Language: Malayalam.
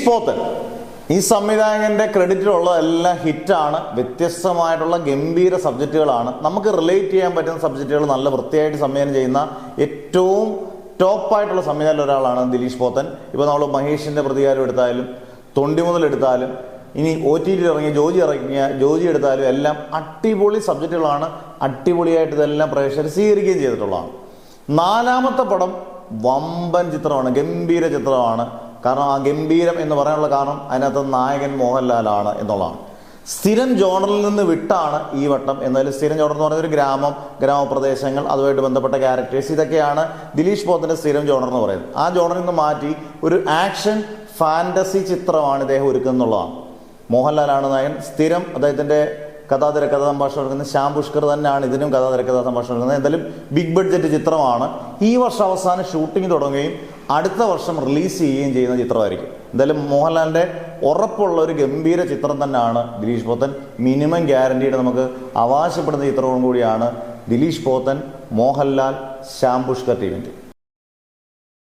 ദിലീഷ് പോത്തൻ ഈ സംവിധായകന്റെ ക്രെഡിറ്റിലുള്ള എല്ലാം ഹിറ്റാണ്. വ്യത്യസ്തമായിട്ടുള്ള ഗംഭീര സബ്ജക്റ്റുകളാണ്. നമുക്ക് റിലേറ്റ് ചെയ്യാൻ പറ്റുന്ന സബ്ജക്റ്റുകൾ നല്ല വൃത്തിയായിട്ട് സംവിധാനം ചെയ്യുന്ന ഏറ്റവും ടോപ്പായിട്ടുള്ള സംവിധാനം ഒരാളാണ് ദിലീഷ് പോത്തൻ. ഇപ്പോൾ നമ്മൾ മഹേഷിന്റെ പ്രതികാരം എടുത്താലും, തൊണ്ടി മുതൽ എടുത്താലും, ഇനി OTT ഇറങ്ങിയ ജോജി എടുത്താലും എല്ലാം അടിപൊളി സബ്ജക്റ്റുകളാണ്. അടിപൊളിയായിട്ട് ഇതെല്ലാം പ്രേക്ഷകർ സ്വീകരിക്കുകയും ചെയ്തിട്ടുള്ളതാണ്. നാലാമത്തെ പടം വമ്പൻ ചിത്രമാണ്, ഗംഭീര ചിത്രമാണ്. കാരണം ആ ഗംഭീരം എന്ന് പറയാനുള്ള കാരണം അതിനകത്ത് നായകൻ മോഹൻലാലാണ് എന്നുള്ളതാണ്. സ്ഥിരം ജോണറിൽ നിന്ന് വിട്ടാണ് ഈ വട്ടം. എന്നാലും സ്ഥിരം ജോണർ എന്ന് പറയുന്നത് ഒരു ഗ്രാമപ്രദേശങ്ങൾ, അതുമായിട്ട് ബന്ധപ്പെട്ട ക്യാരക്ടേഴ്സ്, ഇതൊക്കെയാണ് ദിലീഷ് പോത്തൻ്റെ സ്ഥിരം ജോണർ എന്ന് പറയുന്നത്. ആ ജോണറിൽ നിന്ന് മാറ്റി ഒരു ആക്ഷൻ ഫാൻറ്റസി ചിത്രമാണ് ഇദ്ദേഹം ഒരുക്കുന്നുള്ളതാണ്. മോഹൻലാലാണ് നായകൻ. സ്ഥിരം അദ്ദേഹത്തിൻ്റെ കഥാതിരക്കഥ സംഭാഷണം എടുക്കുന്നത് ശ്യാം പുഷ്കർ തന്നെയാണ് ഇതിനും കഥാതിരക്കഥ സംഭാഷണം എടുക്കുന്നത്. എന്തായാലും ബിഗ് ബഡ്ജറ്റ് ചിത്രമാണ്. ഈ വർഷം അവസാനം ഷൂട്ടിംഗ് തുടങ്ങുകയും അടുത്ത വർഷം റിലീസ് ചെയ്യുകയും ചെയ്യുന്ന ചിത്രമായിരിക്കും. എന്തായാലും മോഹൻലാലിൻ്റെ ഉറപ്പുള്ള ഒരു ഗംഭീര ചിത്രം തന്നെയാണ് ദിലീഷ് പോത്തൻ. മിനിമം ഗ്യാരണ്ടീഡ് നമുക്ക് അവകാശപ്പെടുന്ന ചിത്രവും കൂടിയാണ് ദിലീഷ് പോത്തൻ, മോഹൻലാൽ, ശ്യാം പുഷ്കർ ടീമിൻ്റെ.